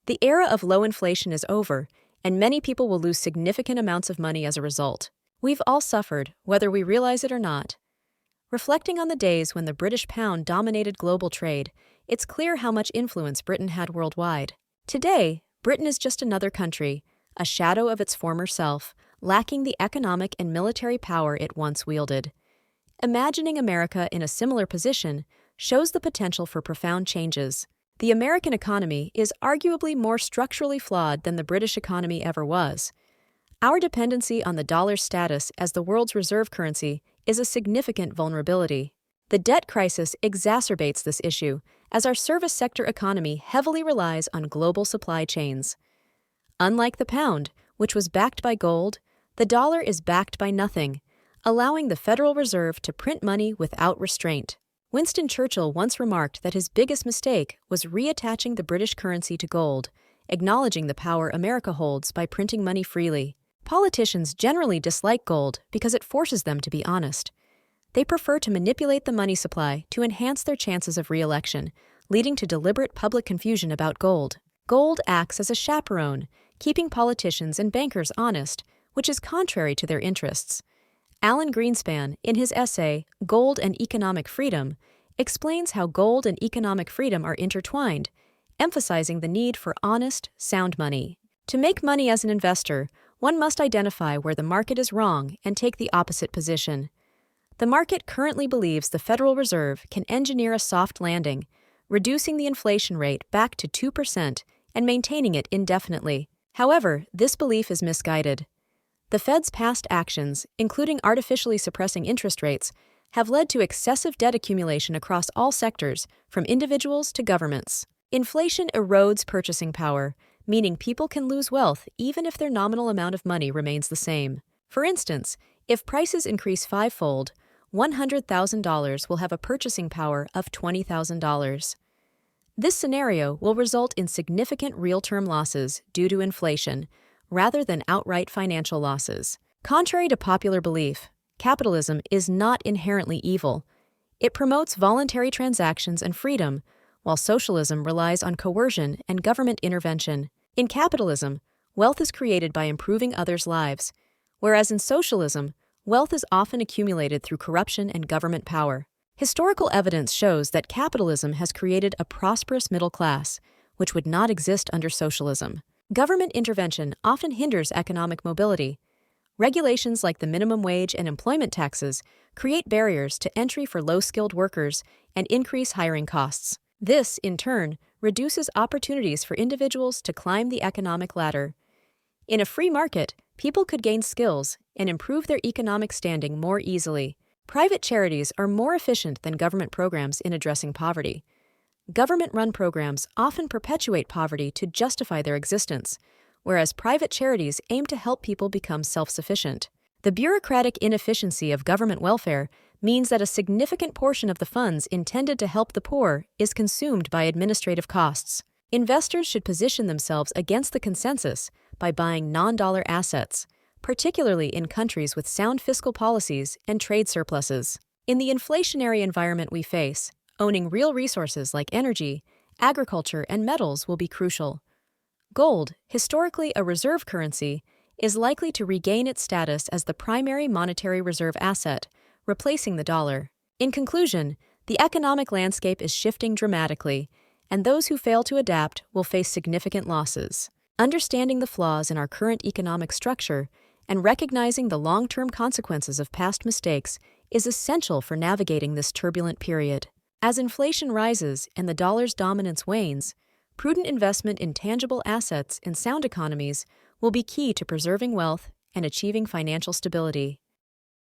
The era of low inflation is over, and many people will lose significant amounts of money as a result. We've all suffered, whether we realize it or not. Reflecting on the days when the British pound dominated global trade, it's clear how much influence Britain had worldwide. Today, Britain is just another country, a shadow of its former self, lacking the economic and military power it once wielded. Imagining America in a similar position shows the potential for profound changes. The American economy is arguably more structurally flawed than the British economy ever was. Our dependency on the dollar's status as the world's reserve currency is a significant vulnerability. The debt crisis exacerbates this issue, as our service sector economy heavily relies on global supply chains. Unlike the pound, which was backed by gold, the dollar is backed by nothing, allowing the Federal Reserve to print money without restraint. Winston Churchill once remarked that his biggest mistake was reattaching the British currency to gold, acknowledging the power America holds by printing money freely. Politicians generally dislike gold because it forces them to be honest. They prefer to manipulate the money supply to enhance their chances of re-election, leading to deliberate public confusion about gold. Gold acts as a chaperone, keeping politicians and bankers honest, which is contrary to their interests. Alan Greenspan, in his essay, Gold and Economic Freedom, explains how gold and economic freedom are intertwined, emphasizing the need for honest, sound money. To make money as an investor, one must identify where the market is wrong and take the opposite position. The market currently believes the Federal Reserve can engineer a soft landing, reducing the inflation rate back to 2% and maintaining it indefinitely. However, this belief is misguided. The Fed's past actions, including artificially suppressing interest rates, have led to excessive debt accumulation across all sectors, from individuals to governments. Inflation erodes purchasing power, meaning people can lose wealth even if their nominal amount of money remains the same. For instance, if prices increase fivefold, $100,000 will have a purchasing power of $20,000. This scenario will result in significant real-term losses due to inflation, rather than outright financial losses. Contrary to popular belief, capitalism is not inherently evil. It promotes voluntary transactions and freedom, while socialism relies on coercion and government intervention. In capitalism, wealth is created by improving others' lives, whereas in socialism, wealth is often accumulated through corruption and government power. Historical evidence shows that capitalism has created a prosperous middle class, which would not exist under socialism. Government intervention often hinders economic mobility. Regulations like the minimum wage and employment taxes create barriers to entry for low-skilled workers and increase hiring costs. This, in turn, reduces opportunities for individuals to climb the economic ladder. In a free market, people could gain skills and improve their economic standing more easily. Private charities are more efficient than government programs in addressing poverty. Government-run programs often perpetuate poverty to justify their existence, whereas private charities aim to help people become self-sufficient. The bureaucratic inefficiency of government welfare means that a significant portion of the funds intended to help the poor is consumed by administrative costs. Investors should position themselves against the consensus by buying non-dollar assets, particularly in countries with sound fiscal policies and trade surpluses. In the inflationary environment we face, owning real resources like energy, agriculture, and metals will be crucial. Gold, historically a reserve currency, is likely to regain its status as the primary monetary reserve asset, replacing the dollar. In conclusion, the economic landscape is shifting dramatically, and those who fail to adapt will face significant losses. Understanding the flaws in our current economic structure and recognizing the long-term consequences of past mistakes is essential for navigating this turbulent period. As inflation rises and the dollar's dominance wanes, prudent investment in tangible assets and sound economies will be key to preserving wealth and achieving financial stability.